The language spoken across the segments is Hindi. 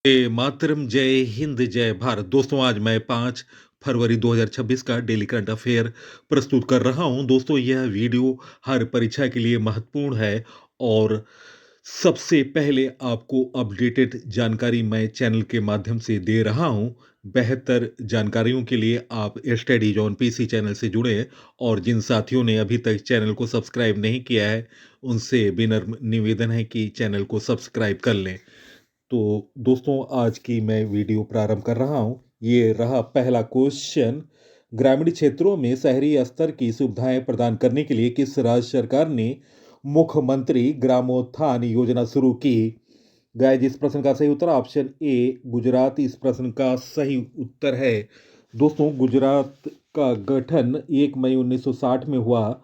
मातरम, जय हिंद, जय भारत। दोस्तों, आज मैं 5 फरवरी 2026 का डेली करंट अफेयर प्रस्तुत कर रहा हूं। दोस्तों, यह वीडियो हर परीक्षा के लिए महत्वपूर्ण है और सबसे पहले आपको अपडेटेड जानकारी मैं चैनल के माध्यम से दे रहा हूं। बेहतर जानकारियों के लिए आप स्टडीज ऑन पीसी चैनल से जुड़े और जिन साथियों ने अभी तक चैनल को सब्सक्राइब नहीं किया है, उनसे विनम्र निवेदन है कि चैनल को सब्सक्राइब कर लें। तो दोस्तों, आज की मैं वीडियो प्रारंभ कर रहा हूं। ये रहा पहला क्वेश्चन। ग्रामीण क्षेत्रों में शहरी स्तर की सुविधाएं प्रदान करने के लिए किस राज्य सरकार ने मुख्यमंत्री ग्रामोत्थान योजना शुरू की? गाइस, इस प्रश्न का सही उत्तर ऑप्शन ए गुजरात इस प्रश्न का सही उत्तर है। दोस्तों, गुजरात का गठन 1 मई 1960 में हुआ।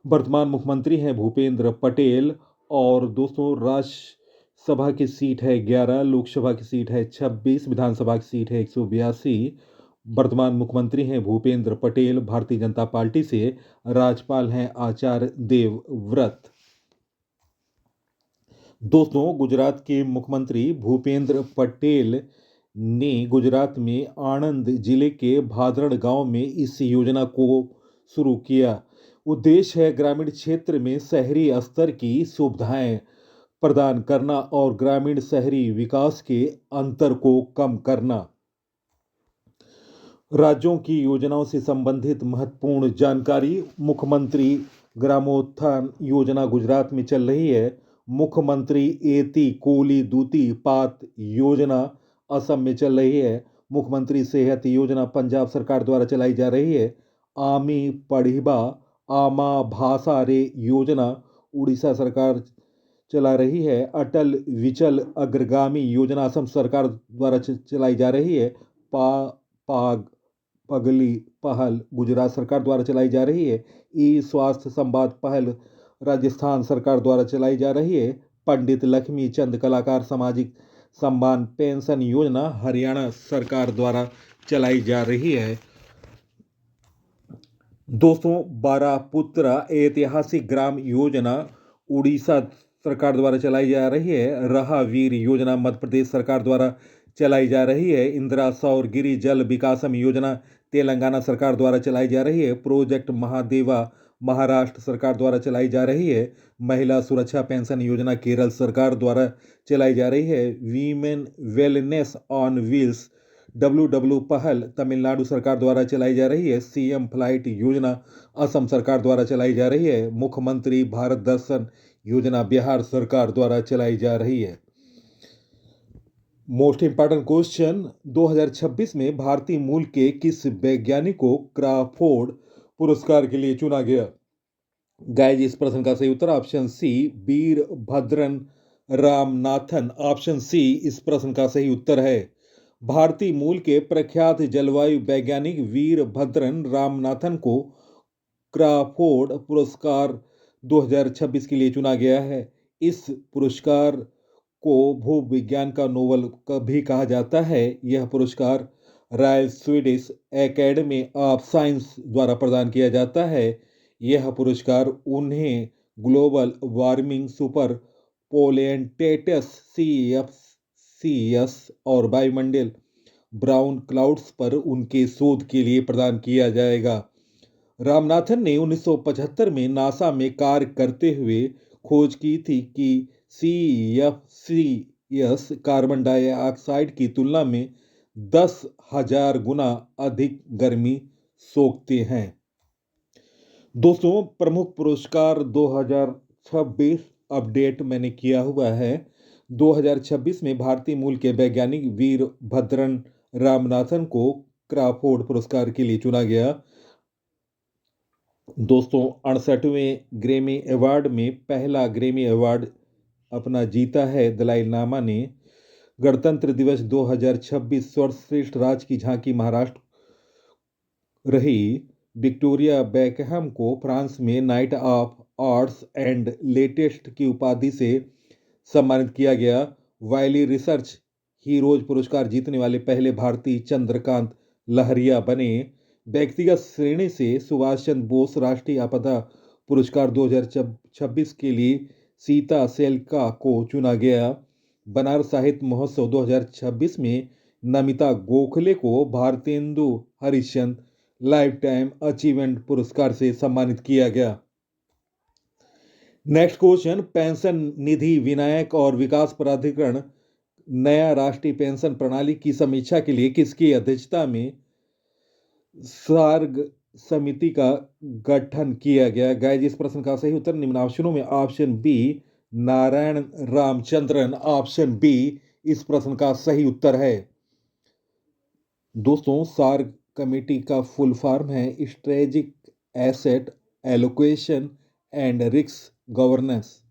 वर्तमान मुख्यमंत्री हैं भूपेंद्र पटेल। और दोस्तों, राज्यसभा की सीट है 11, लोकसभा की सीट है 26, विधानसभा की सीट है 182। वर्तमान मुख्यमंत्री हैं भूपेंद्र पटेल। भारतीय जनता पार्टी से राज्यपाल हैं आचार्य देवव्रत। दोस्तों, गुजरात के मुख्यमंत्री भूपेंद्र पटेल ने गुजरात में आणंद जिले के भादरण गांव में इस योजना को शुरू किया। उद्देश्य है ग्रामीण क्षेत्र में शहरी स्तर की सुविधाएं प्रदान करना और ग्रामीण शहरी विकास के अंतर को कम करना। राज्यों की योजनाओं से संबंधित महत्वपूर्ण जानकारी। मुख्यमंत्री ग्रामोत्थान योजना गुजरात में चल रही है। मुख्यमंत्री एती कोली दूती पात योजना असम में चल रही है। मुख्यमंत्री सेहत योजना पंजाब सरकार द्वारा चलाई जा रही है। आमी पढ़िबा आमा भाषा रे योजना उड़ीसा सरकार चला रही है। अटल विचल अग्रगामी योजना असम सरकार द्वारा चलाई जा रही है। पा पाग पगली पहल गुजरात सरकार द्वारा चलाई जा रही है। ई स्वास्थ्य संवाद पहल राजस्थान सरकार द्वारा चलाई जा रही है। पंडित लक्ष्मी चंद कलाकार सामाजिक सम्मान पेंशन योजना हरियाणा सरकार द्वारा चलाई जा रही है। दोस्तों, बारापुत्रा ऐतिहासिक ग्राम योजना उड़ीसा सरकार द्वारा चलाई जा रही है। रहा वीर योजना मध्य प्रदेश सरकार द्वारा चलाई जा रही है। इंदिरा सौर गिरी जल विकासम योजना तेलंगाना सरकार द्वारा चलाई जा रही है। प्रोजेक्ट महादेवा महाराष्ट्र सरकार द्वारा चलाई जा रही है। महिला सुरक्षा पेंशन योजना केरल सरकार द्वारा चलाई जा रही है। Women wellness on wheels WW पहल तमिलनाडु सरकार द्वारा चलाई जा रही है। CM फ्लाइट योजना असम सरकार द्वारा चलाई जा रही है। मुख्यमंत्री भारत दर्शन योजना बिहार सरकार द्वारा चलाई जा रही है। मोस्ट इंपॉर्टेंट क्वेश्चन, 2026 में भारतीय मूल के किस वैज्ञानिक को क्राफोर्ड पुरस्कार के लिए चुना गया? गाइस, इस प्रश्न का सही उत्तर option C Veerabhadran Ramanathan. Option C इस प्रश्न का सही उत्तर है। भारतीय मूल के प्रख्यात जलवायु वैज्ञानिक वीरभद्रन रामनाथन को क्राफोर्ड पुरस्कार 2026 के लिए चुना गया है। इस पुरस्कार को भूविज्ञान का नोबेल भी कहा जाता है। यह पुरस्कार royal Swedish academy of science द्वारा प्रदान किया जाता है। यह पुरस्कार उन्हें ग्लोबल वार्मिंग, सुपर पोलेंटेटस CFCs और वायुमंडल ब्राउन क्लाउड्स पर उनके शोध के लिए प्रदान किया जाएगा। रामनाथन ने 1975 में नासा में कार्य करते हुए खोज की थी कि CFCs कार्बन डाइऑक्साइड की तुलना में 10,000 गुना अधिक गर्मी सोखते हैं। दोस्तों, प्रमुख पुरस्कार 2026 अपडेट मैंने किया हुआ है। 2026 में भारतीय मूल के वैज्ञानिक वीरभद्रन रामनाथन को क्राफोर्ड पुरस्कार के लिए चुना गया। दोस्तों, 68वें ग्रैमी अवार्ड में पहला ग्रैमी अवार्ड अपना जीता है दलाई लामा ने। गणतंत्र दिवस 2026 सर्वश्रेष्ठ राज्य की झांकी महाराष्ट्र रही। विक्टोरिया बेकहम को फ्रांस में night of arts and latest की उपाधि से सम्मानित किया गया। वाइली रिसर्च हीरोज पुरस्कार जीतने वाले पहले भारतीय चंद्रकांत लहरिया बने। व्यक्तिगत श्रेणी से सुभाष चंद्र बोस राष्ट्रीय आपदा पुरस्कार 2026 के लिए सीता सेल्का को चुना गया। बनारस साहित्य महोत्सव 2026 में नमिता गोखले को Bharatendu Harishchandra life time achievement पुरस्कार से सम्मानित किया गया। नेक्स्ट क्वेश्चन, पेंशन निधि विनायक और विकास प्राधिकरण नया राष्ट्रीय पेंशन प्रणाली की समीक्षा के लिए किसकी अध्यक्षता में सार्ग समिति का गठन किया गया? गाइस, इस प्रश्न का सही उत्तर निम्न ऑप्शनों में option B Narayan Ramachandran, option B इस प्रश्न का सही उत्तर है। दोस्तों, सार्ग कमेटी का फुल फॉर्म है strategic asset allocation and risk governance.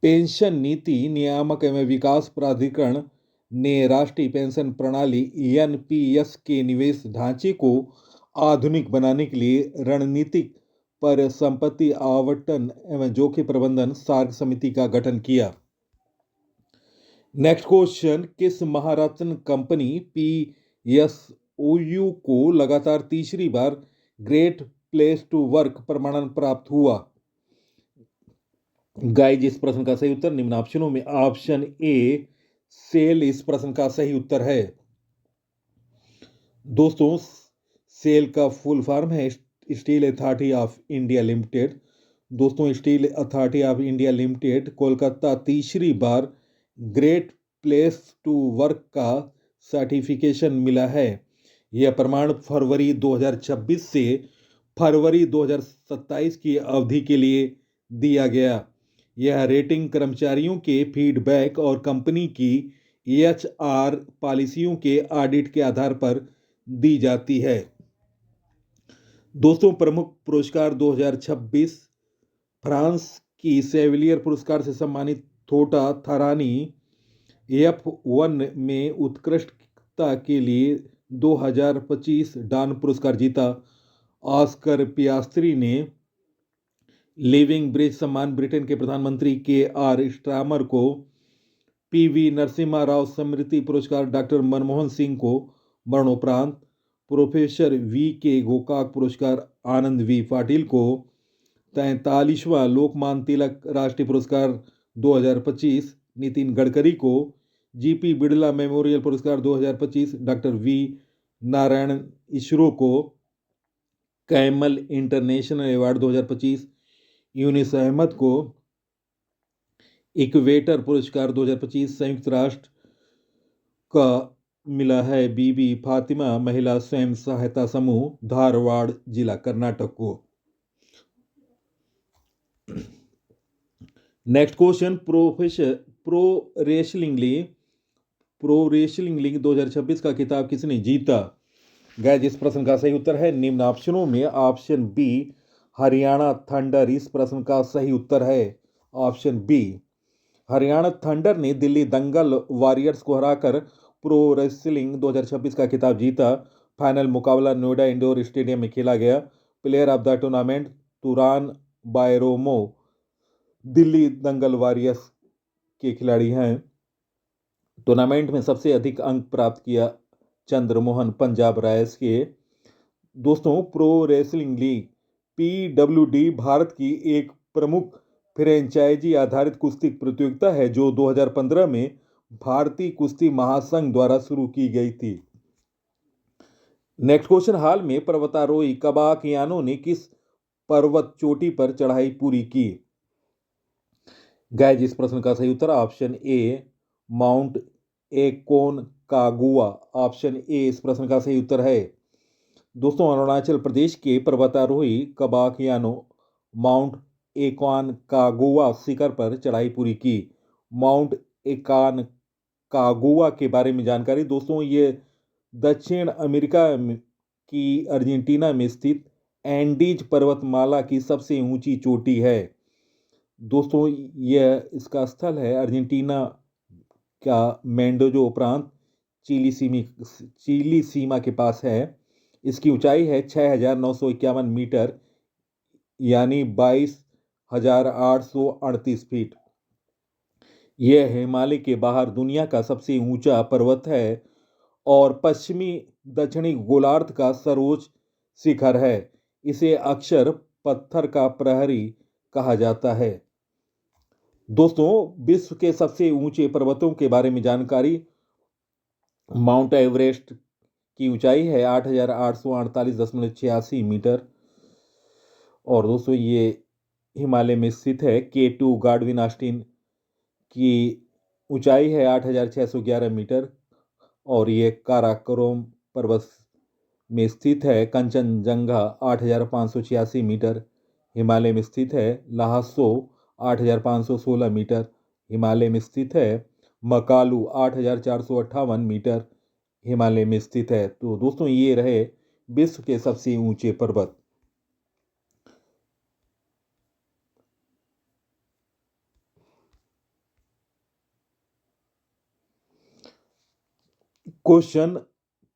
Pension नीति नियामक एवं विकास प्राधिकरण ने राष्ट्रीय पेंशन प्रणाली एनपीएस के निवेश ढांचे को आधुनिक बनाने के लिए रणनीतिक परिसंपत्ति आवंटन एवं जोखिम प्रबंधन सार्क समिति का गठन किया। नेक्स्ट क्वेश्चन, किस महारत्न कंपनी पीएसओयू को लगातार तीसरी बार ग्रेट प्लेस टू वर्क प्रमाणन प्राप्त हुआ? गाइस, इस प्रश्न का सही उत्तर निम्न ऑप्शनों में ऑप्शन ए सेल इस प्रश्न का सही उत्तर है। दोस्तों, सेल का फुल फॉर्म है steel authority of India limited. दोस्तों, steel authority of India limited Kolkata तीसरी बार ग्रेट प्लेस टू वर्क का सर्टिफिकेशन मिला है। यह प्रमाण फरवरी 2026 से फरवरी 2027 की अवधि के लिए दिया गया। यह रेटिंग कर्मचारियों के फीडबैक और कंपनी की एचआर पॉलिसियों के ऑडिट के आधार पर दी जाती है। दोस्तों, प्रमुख पुरस्कार 2026 फ्रांस की सेविलियर पुरस्कार से सम्मानित थोटा थरानी F1 में उत्कृष्टता के लिए 2025 डान पुरस्कार जीता। ऑस्कर पियास्त्री ने लिविंग ब्रिज सम्मान ब्रिटेन के प्रधानमंत्री के.आर. स्टारमर को, पीवी नरसिम्हा राव स्मृति पुरस्कार डॉक्टर मनमोहन सिंह को मरणोपरांत, प्रोफेसर वी.के. गोकाक पुरस्कार आनंद वी पाटिल को, 43वां लोकमान्य तिलक राष्ट्रीय पुरस्कार 2025 नितिन गडकरी को, जीपी बिड़ला मेमोरियल पुरस्कार 2025 डॉक्टर वी नारायण इसरो को, camel international award 2025 Yunus Ahmed को, इक्वेटर पुरस्कार 2025 संयुक्त राष्ट्र का मिला है बीबी फातिमा महिला स्वयं सहायता समूह धारवाड़ जिला कर्नाटक को। Next question, pro wrestling league 2026 का खिताब किसने जीता? गाइस, इस प्रश्न का सही उत्तर है निम्न ऑप्शनों में ऑप्शन बी हरियाणा थंडर इस प्रश्न का सही उत्तर है। ऑप्शन बी हरियाणा थंडर ने दिल्ली दंगल वॉरियर्स को हराकर प्रो रेसलिंग 2026 का खिताब जीता। फाइनल मुकाबला नोएडा इंडोर स्टेडियम में खेला गया। Player of the tournament Turan Bayramov Delhi Dangal warriors के खिलाड़ी हैं। टूर्नामेंट में सबसे अधिक अंक प्राप्त किया चंद्रमोहन पंजाब रायल्स के। दोस्तों, pro wrestling league PWD Bharat की एक प्रमुख फ्रेंचाइजी आधारित कुश्ती प्रतियोगिता है जो 2015 में भारतीय कुश्ती महासंघ द्वारा शुरू की गई थी। नेक्स्ट क्वेश्चन, हाल में पर्वतारोही कबाकयानो ने किस पर्वत चोटी पर चढ़ाई पूरी की? गाइस, इस प्रश्न का सही उत्तर option A mount Aconcagua, option A इस प्रश्न का सही उत्तर है। दोस्तों, अरुणाचल प्रदेश के पर्वतारोही कबाकयानो माउंट एकोनकागुआ शिखर पर चढ़ाई पूरी की। माउंट एकोनकागुआ के बारे में जानकारी। दोस्तों, ये दक्षिण अमेरिका की अर्जेंटीना में स्थित एंडीज पर्वतमाला की सबसे ऊंची चोटी है। दोस्तों, यह इसका स्थल है अर्जेंटीना का मेंडोजो उपरांत चिली सीमा के पास है। इसकी ऊंचाई है 6,951 मीटर यानी 22,838 फीट। यह हिमालय के बाहर दुनिया का सबसे ऊंचा पर्वत है और पश्चिमी दक्षिणी गोलार्ध का सर्वोच्च शिखर है। इसे अक्सर पत्थर का प्रहरी कहा जाता है। दोस्तों, विश्व के सबसे ऊंचे पर्वतों के बारे में जानकारी। माउंट एवरेस्ट की ऊंचाई है 8,848.86 मीटर। और दोस्तों ये हिमालय में स्थित है। K2 गाडविन ऑस्टिन की ऊंचाई है 8,611 मीटर। और ये काराकोरम पर्वत में स्थित है। कंचनजंगा 8,586 मीटर हिमालय में स्थित है। ल्हासो 8,516 मीटर हिमालय में स्थित है। मकालू 8,458 मीटर हिमालय में स्थित है। तो दोस्तों ये रहे विश्व के सबसे ऊंचे पर्वत। क्वेश्चन,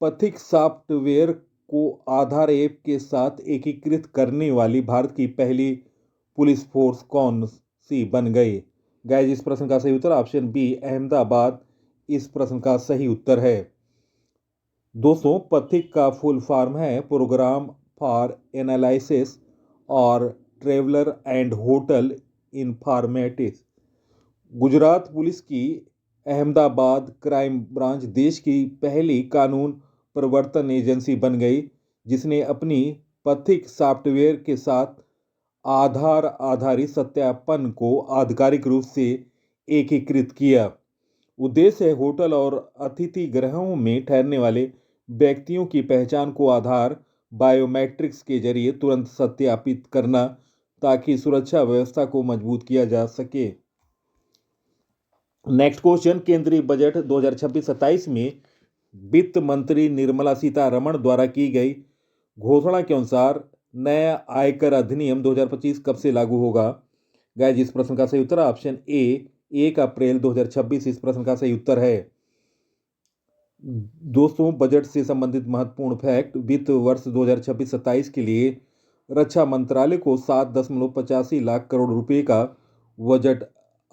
पथिक सॉफ्टवेयर को आधार ऐप के साथ एकीकृत करने वाली भारत की पहली पुलिस फोर्स कौन सी बन गई? गाइस, इस प्रश्न का सही उत्तर ऑप्शन बी अहमदाबाद इस प्रश्न का सही उत्तर है। दोस्तों, पथिक का फुल फॉर्म है प्रोग्राम फॉर एनालिसिस और traveller and hotel informatics. Gujarat police की अहमदाबाद क्राइम ब्रांच देश की पहली कानून प्रवर्तन एजेंसी बन गई, जिसने अपनी पथिक सॉफ्टवेयर के साथ आधार आधारित सत्यापन को आधिकारिक रूप से एकीकृत किया। उद्देश्य है होटल और अतिथि गृहों में ठहरने वाले व्यक्तियों की पहचान को आधार बायोमेट्रिक्स के जरिए तुरंत सत्यापित करना, ताकि सुरक्षा व्यवस्था को मजबूत किया जा सके। नेक्स्ट क्वेश्चन, केंद्रीय बजट 2026-27 में वित्त मंत्री निर्मला सीतारमण द्वारा की गई घोषणा के अनुसार नया आयकर अधिनियम 2025 कब से लागू होगा? गाइस, इस प्रश्न का सही उत्तर ऑप्शन ए 1 अप्रैल 2026 इस प्रश्न का सही उत्तर है। दोस्तों, बजट से संबंधित महत्वपूर्ण फैक्ट। वित्त वर्ष 2026-27 के लिए रक्षा मंत्रालय को 7.85 लाख करोड़ रुपए का बजट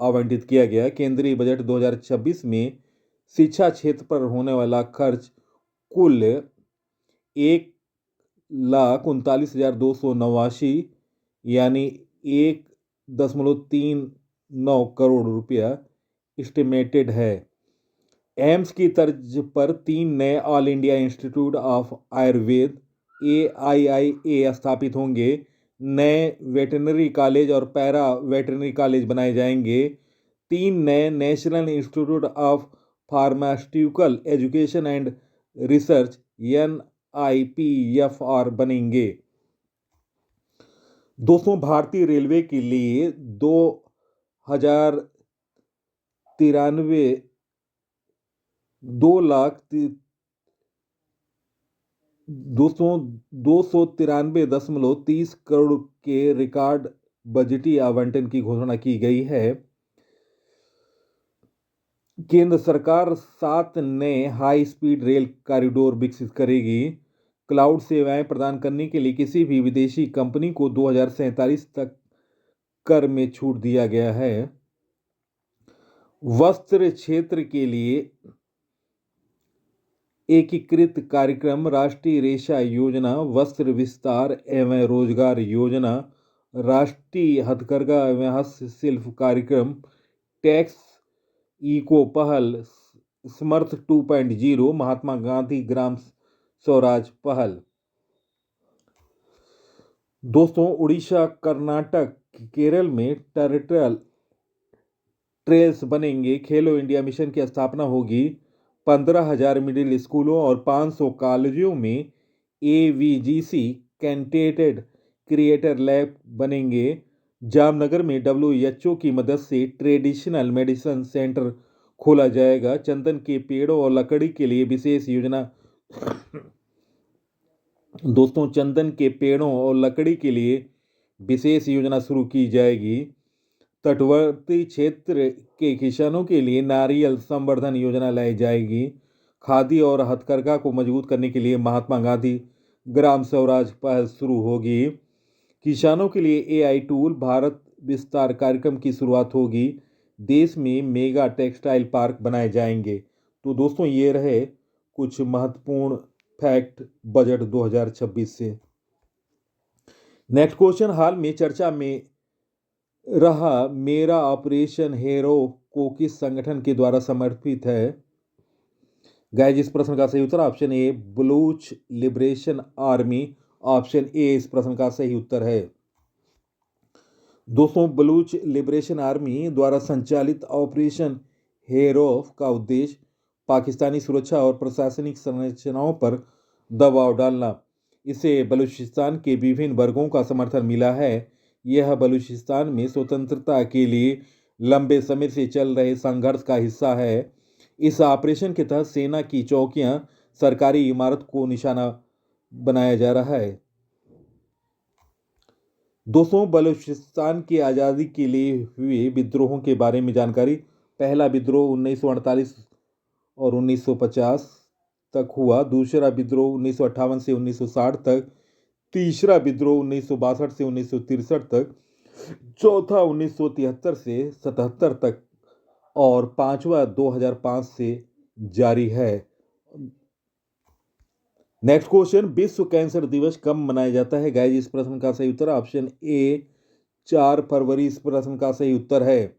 आवंटित किया गया। केंद्रीय बजट 2026 में शिक्षा क्षेत्र पर होने वाला खर्च कुल 1,39,289 यानी 1.39 करोड़ रुपया एस्टिमेटेड है। एम्स की तर्ज पर 3 नए all India institute of Ayurveda AIIA स्थापित होंगे। नए वेटरनरी कॉलेज और पैरा वेटरनरी कॉलेज बनाए जाएंगे। 3 नए national institute of pharmaceutical education and research NIPFR बनेंगे। दोस्तों, भारतीय रेलवे के लिए 2,093 2,93.30 करोड़ के रिकॉर्ड बजटीय आवंटन की घोषणा की गई है। केंद्र सरकार 7 नए हाई स्पीड रेल कॉरिडोर विकसित करेगी। क्लाउड सेवाएं प्रदान करने के लिए किसी भी विदेशी कंपनी को 2047 तक कर में छूट दिया गया है। वस्त्र क्षेत्र के लिए एकीकृत कार्यक्रम राष्ट्रीय रेशा योजना, वस्त्र विस्तार एवं रोजगार योजना, राष्ट्रीय हथकरघा एवं हस्तशिल्प कार्यक्रम, टैक्स इको पहल, समर्थ 2.0, महात्मा गांधी ग्राम स्वराज पहल। दोस्तों, उड़ीसा, कर्नाटक, केरल में टेरिटोरियल ट्रेल्स बनेंगे। खेलो इंडिया मिशन की स्थापना होगी। 15,000 मिडिल स्कूलों और 500 कॉलेजों में AVGC कैंडिडेट क्रिएटर लैब बनेंगे। जामनगर में WHO की मदद से ट्रेडिशनल मेडिसिन सेंटर खोला जाएगा। चंदन के पेड़ों और लकड़ी के लिए विशेष योजना दोस्तों, चंदन के पेड़ों और लकड़ी के लिए विशेष योजना शुरू की जाएगी। तटवर्ती क्षेत्र के किसानों के लिए नारियल संवर्धन योजना लाई जाएगी। खादी और हथकरघा को मजबूत करने के लिए महात्मा गांधी ग्राम स्वराज पहल शुरू होगी। किसानों के लिए AI टूल भारत विस्तार कार्यक्रम की शुरुआत होगी। देश में मेगा टेक्सटाइल पार्क बनाए जाएंगे। तो दोस्तों, ये रहे कुछ महत्वपूर्ण फैक्ट बजट 2026 से। नेक्स्ट क्वेश्चन, हाल में चर्चा में रहा मेरा ऑपरेशन हेरो को किस संगठन के द्वारा समर्पित है? गाइस, इस प्रश्न का सही उत्तर option A Baloch liberation army. Option A इस प्रश्न का सही उत्तर है। दोस्तों, बलूच लिबरेशन आर्मी द्वारा संचालित ऑपरेशन हेरोफ का उद्देश्य पाकिस्तानी सुरक्षा और प्रशासनिक संरचनाओं पर दबाव डालना। इसे बलूचिस्तान के विभिन्न वर्गों का समर्थन मिला है। यह बलूचिस्तान में स्वतंत्रता के लिए लंबे समय से चल रहे संघर्ष का हिस्सा है। इस ऑपरेशन के तहत सेना की चौकियां, सरकारी इमारत को निशाना बनाया जा रहा है। दोस्तों, बलूचिस्तान की आज़ादी के लिए हुए विद्रोहों के बारे में जानकारी। पहला विद्रोह 1948 और 1950 तक हुआ। दूसरा विद्रोह 1958 से 1960 तक। तीसरा विद्रोह 1962 से 1963 तक। चौथा 1973 से 77 तक और पांचवा 2005 से जारी है। नेक्स्ट क्वेश्चन, विश्व कैंसर दिवस कब मनाया जाता है? गाइस, इस प्रश्न का सही उत्तर ऑप्शन ए 4 फरवरी इस प्रश्न का सही उत्तर है।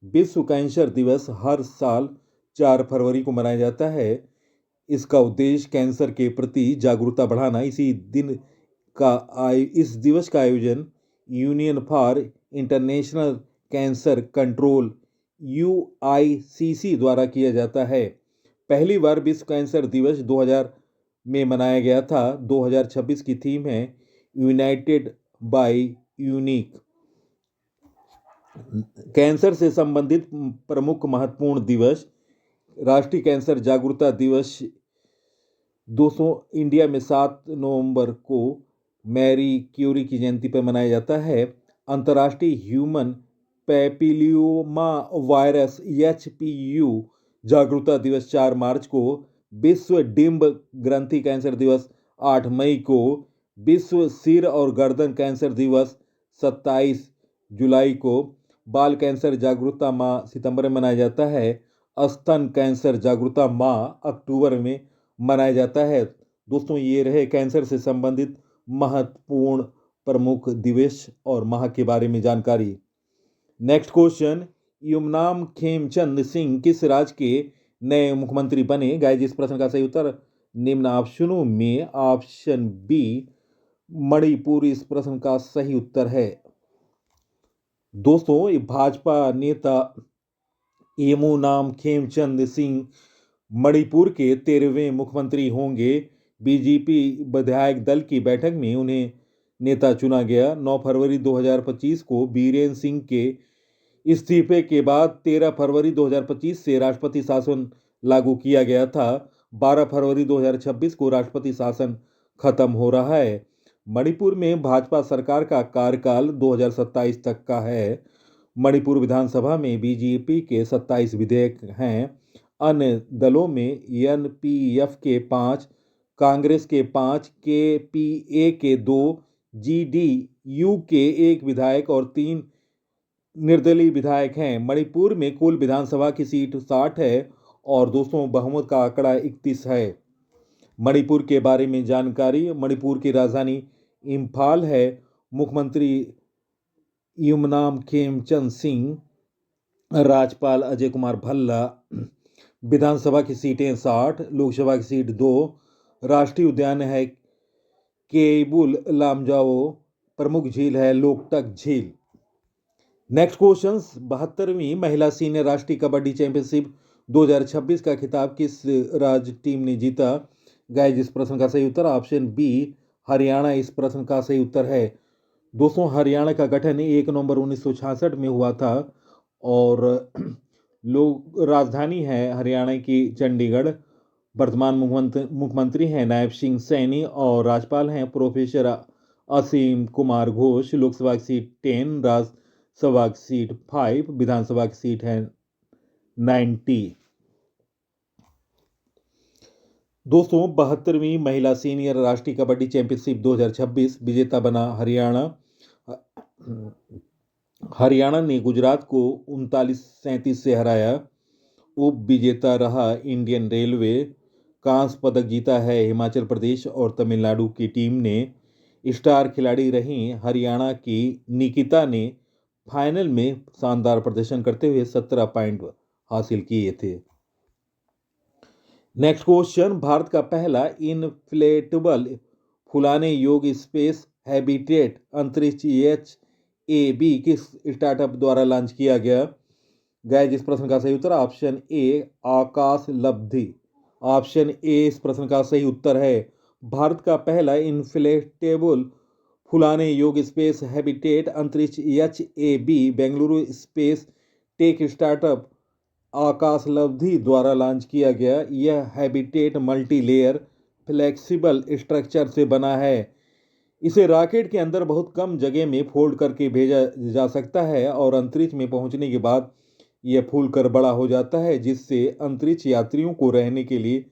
विश्व कैंसर दिवस हर साल 4 फरवरी को मनाया जाता है। इसका उद्देश्य कैंसर के प्रति जागरूकता बढ़ाना। इस दिवस का आयोजन union for international cancer control UICC द्वारा किया जाता है। पहली बार विश्व कैंसर दिवस 2000 में मनाया गया था। 2026 की थीम है यूनाइटेड बाय यूनिक। कैंसर से संबंधित प्रमुख महत्वपूर्ण दिवस। राष्ट्रीय कैंसर जागरूकता दिवस दोस्तों इंडिया में 7 नवंबर को मैरी क्यूरी की जयंती पर मनाया जाता है। अंतर्राष्ट्रीय ह्यूमन पैपिलियोमा वायरस HPV जागरूकता दिवस 4 मार्च को। विश्व डिंब ग्रंथि कैंसर दिवस 8 मई को। विश्व सिर और गर्दन कैंसर दिवस 27 जुलाई को। बाल कैंसर जागरूकता माह सितंबर में मनाया जाता है। स्तन कैंसर जागरूकता माह अक्टूबर में मनाया जाता है। दोस्तों, ये रहे कैंसर से संबंधित महत्वपूर्ण प्रमुख दिवस और माह के बारे में जानकारी। नेक्स्ट क्वेश्चन, युमनाम खेमचंद सिंह किस राज्य के नए मुख्यमंत्री बने? गाइस, इस प्रश्न का सही उत्तर निम्न ऑप्शनों में ऑप्शन बी मणिपुर इस प्रश्न का सही उत्तर है। दोस्तों, भाजपा नेता युमनाम खेमचंद सिंह मणिपुर के 13वें मुख्यमंत्री होंगे। बीजेपी विधायक दल की बैठक में उन्हें नेता चुना गया। 9 फरवरी 2025 को बीरेन सिंह के इस्तीफे के बाद 13 फरवरी 2025 से राष्ट्रपति शासन लागू किया गया था। 12 फरवरी 2026 को राष्ट्रपति शासन खत्म हो रहा है। मणिपुर में भाजपा सरकार का कार्यकाल 2027 तक का है। मणिपुर विधानसभा में बीजेपी के 27 विधेयक हैं। अन्य दलों में NPF के 5, कांग्रेस के 5, KPA के 2, GDU के 1 विधायक और 3 निर्दलीय विधायक हैं। मणिपुर में कुल विधानसभा की सीट 60 है और दोस्तों बहुमत का आंकड़ा 31 है। मणिपुर के बारे में जानकारी। मणिपुर की राजधानी इम्फाल है। मुख्यमंत्री युमनाम खेमचंद सिंह, राज्यपाल अजय कुमार भल्ला। विधानसभा की सीटें 60, लोकसभा की सीट 2। राष्ट्रीय उद्यान है केबुल लामजाओ। प्रमुख झील है लोकटक झील। नेक्स्ट क्वेश्चन, 72वीं महिला सीनियर राष्ट्रीय कबड्डी चैंपियनशिप 2026 का खिताब किस राज्य टीम ने जीता? गाइस, इस प्रश्न का सही उत्तर ऑप्शन बी हरियाणा इस प्रश्न का सही उत्तर है। दोस्तों, हरियाणा का गठन 1 नवंबर 1966 में हुआ था और लोग राजधानी है हरियाणा की चंडीगढ़। वर्तमान मुख्यमंत्री हैं नायब सिंह सैनी और राज्यपाल हैं प्रोफेसर असीम कुमार घोष। लोकसभा की सीट 10, राज्यसभा की सीट 5, विधानसभा की सीट है 90। दोस्तों, 72वीं महिला सीनियर राष्ट्रीय कबड्डी चैंपियनशिप 2026 विजेता बना हरियाणा। हरियाणा ने गुजरात को 39-37 से हराया। उप विजेता रहा इंडियन रेलवे। कांस्य पदक जीता है हिमाचल प्रदेश और तमिलनाडु की टीम ने। स्टार खिलाड़ी रहीं हरियाणा की निकिता ने फाइनल में शानदार प्रदर्शन करते हुए 17 पॉइंट हासिल किए थे। नेक्स्ट क्वेश्चन, भारत का पहला इनफ्लेटेबल फुलाने योग्य स्पेस हैबिटेट अंतरिक्ष HAB किस स्टार्टअप द्वारा लॉन्च किया गया? गाइस, इस प्रश्न का सही उत्तर option A Akash लब्धि। Option A इस प्रश्न का सही उत्तर है। भारत का पहला इनफ्लेटेबल फुलाने योग्य स्पेस हैबिटेट अंतरिक्ष HAB Bengaluru space tech startup Aakash Labdhi द्वारा लॉन्च किया गया। यह habitat multi layer flexible structure से बना है। इसे रॉकेट के अंदर बहुत कम जगह में फोल्ड करके भेजा जा सकता है और अंतरिक्ष में पहुंचने के बाद यह फूलकर बड़ा हो जाता है, जिससे अंतरिक्ष यात्रियों को रहने के लिए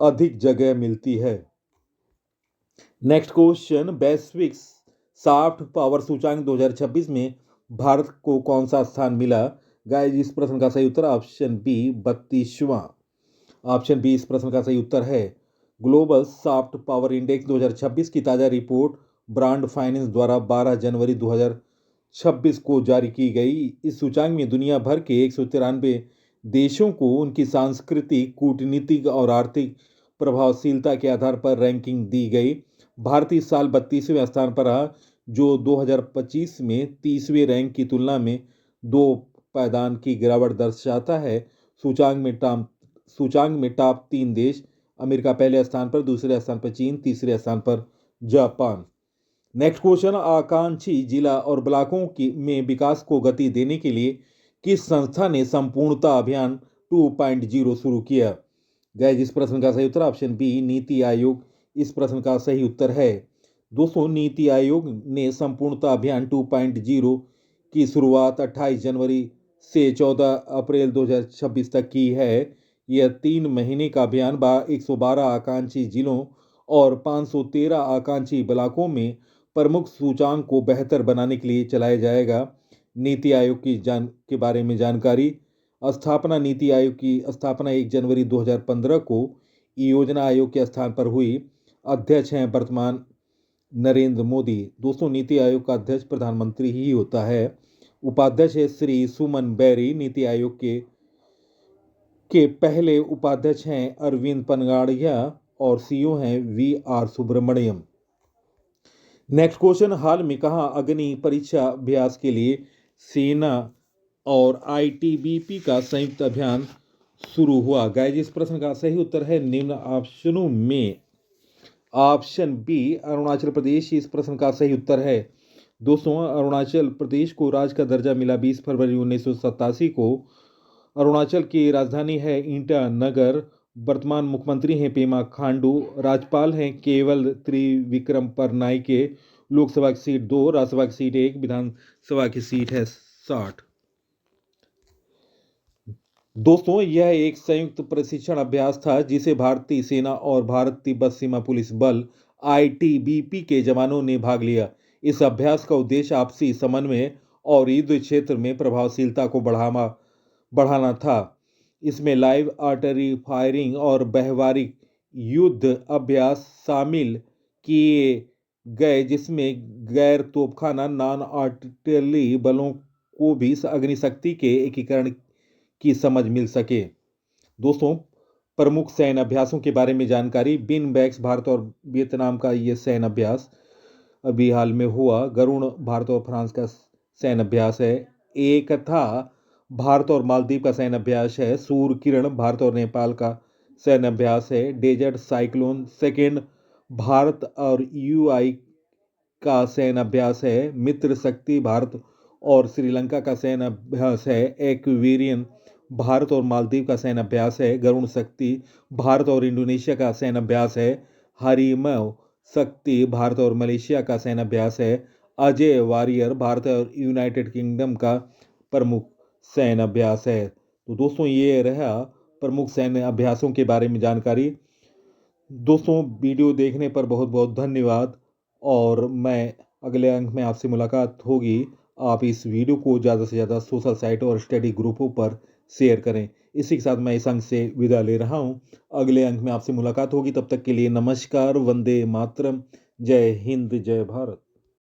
अधिक जगह मिलती है। नेक्स्ट क्वेश्चन, वैश्विक सॉफ्ट पावर सूचांक 2026 में भारत को कौन सा स्थान मिला? गाइस, इस प्रश्न का सही उत्तर ऑप्शन बी 32वां। ऑप्शन बी इस प्रश्न का सही उत्तर है। ग्लोबल सॉफ्ट पावर इंडेक्स 2026 की ताज़ा रिपोर्ट ब्रांड फाइनेंस द्वारा 12 जनवरी 2026 को जारी की गई। इस सूचांक में दुनिया भर के 193 देशों को उनकी सांस्कृतिक, कूटनीतिक और आर्थिक प्रभावशीलता के आधार पर रैंकिंग दी गई। भारत इस साल 32वें स्थान पर रहा, जो 2025 में 30वें रैंक की तुलना में 2 पायदान की गिरावट दर्शाता है। सूचांक में टॉप 3 देश अमेरिका पहले स्थान पर, दूसरे स्थान पर चीन, तीसरे स्थान पर जापान। नेक्स्ट क्वेश्चन, आकांक्षी जिला और ब्लॉकों में विकास को गति देने के लिए किस संस्था ने संपूर्णता अभियान 2.0 शुरू किया? गाइस, इस प्रश्न का सही उत्तर ऑप्शन बी नीति आयोग इस प्रश्न का सही उत्तर है। दोस्तों, नीति आयोग ने संपूर्णता अभियान 2.0 की शुरुआत 28 जनवरी से 14 अप्रैल 2026 तक की है। यह 3 महीने का अभियान 112 आकांक्षी जिलों और 513 आकांक्षी ब्लॉकों में प्रमुख सूचांक को बेहतर बनाने के लिए चलाया जाएगा। नीति आयोग के बारे में जानकारी। स्थापना, नीति आयोग की स्थापना 1 जनवरी 2015 को योजना आयोग के स्थान पर हुई। अध्यक्ष हैं वर्तमान नरेंद्र मोदी। दोस्तों, नीति आयोग का अध्यक्ष प्रधानमंत्री ही होता है। उपाध्यक्ष है श्री सुमन बैरी। नीति आयोग के पहले उपाध्यक्ष हैं अरविंद पनगाड़िया और CEO हैं VR सुब्रमण्यम। नेक्स्ट क्वेश्चन, हाल में कहाँ अग्नि परीक्षा अभ्यास के लिए सेना और ITBP का संयुक्त अभियान शुरू हुआ? गाइस, इस प्रश्न का सही उत्तर है निम्न ऑप्शनों में ऑप्शन बी अरुणाचल प्रदेश इस प्रश्न का सही उत्तर है। दोस्तों, अरुणाचल प्रदेश को राज्य का दर्जा मिला 20 फरवरी 1987 को। अरुणाचल की राजधानी है ईटानगर। वर्तमान मुख्यमंत्री हैं पेमा खांडू। राज्यपाल हैं केवल त्रिविक्रम परनाइके। लोकसभा की सीट 2, राज्यसभा की सीट 1, विधानसभा की सीट है 60। दोस्तों, यह एक संयुक्त प्रशिक्षण अभ्यास था जिसे भारतीय सेना और भारत तिब्बत सीमा पुलिस बल ITBP के जवानों ने भाग लिया। इस अभ्यास का उद्देश्य आपसी समन्वय और युद्ध क्षेत्र में प्रभावशीलता को बढ़ाना था। इसमें लाइव आर्टरी फायरिंग और व्यावहारिक युद्ध अभ्यास शामिल किए गए, जिसमें गैर तोपखाना नॉन आर्टिलरी बलों को भी अग्निशक्ति के एकीकरण की समझ मिल सके। दोस्तों, प्रमुख सैन्य अभ्यासों के बारे में जानकारी। बिन बैक्स भारत और वियतनाम का ये सैन्य अभ्यास अभी हाल में हुआ। गरुण भारत और फ्रांस का सैन्य अभ्यास है। एक था भारत और मालदीव का सैन्य अभ्यास है। सूर्य किरण भारत और नेपाल का सैन्य अभ्यास है। डेजर्ट साइक्लोन सेकेंड भारत और UI का सैन्य अभ्यास है। मित्र शक्ति भारत और श्रीलंका का सैन्य अभ्यास है। एक्वेरियन भारत और मालदीव का सैन्य अभ्यास है। गरुण शक्ति भारत और इंडोनेशिया का सैन्य अभ्यास है। हरिमव शक्ति भारत और मलेशिया का सैन्य अभ्यास है। अजय वॉरियर भारत और यूनाइटेड किंगडम का प्रमुख सैन्य अभ्यास है। तो दोस्तों, ये रहा प्रमुख सैन्य अभ्यासों के बारे में जानकारी। दोस्तों, वीडियो देखने पर बहुत बहुत धन्यवाद और मैं अगले अंक में आपसे मुलाकात होगी। आप इस वीडियो को ज़्यादा से ज़्यादा सोशल साइट और स्टडी ग्रुपों पर शेयर करें। इसी के साथ मैं इस अंक से विदा ले रहा हूं। अगले अंक में आपसे मुलाकात होगी। तब तक के लिए नमस्कार, वंदे मातरम, जय हिंद, जय भारत।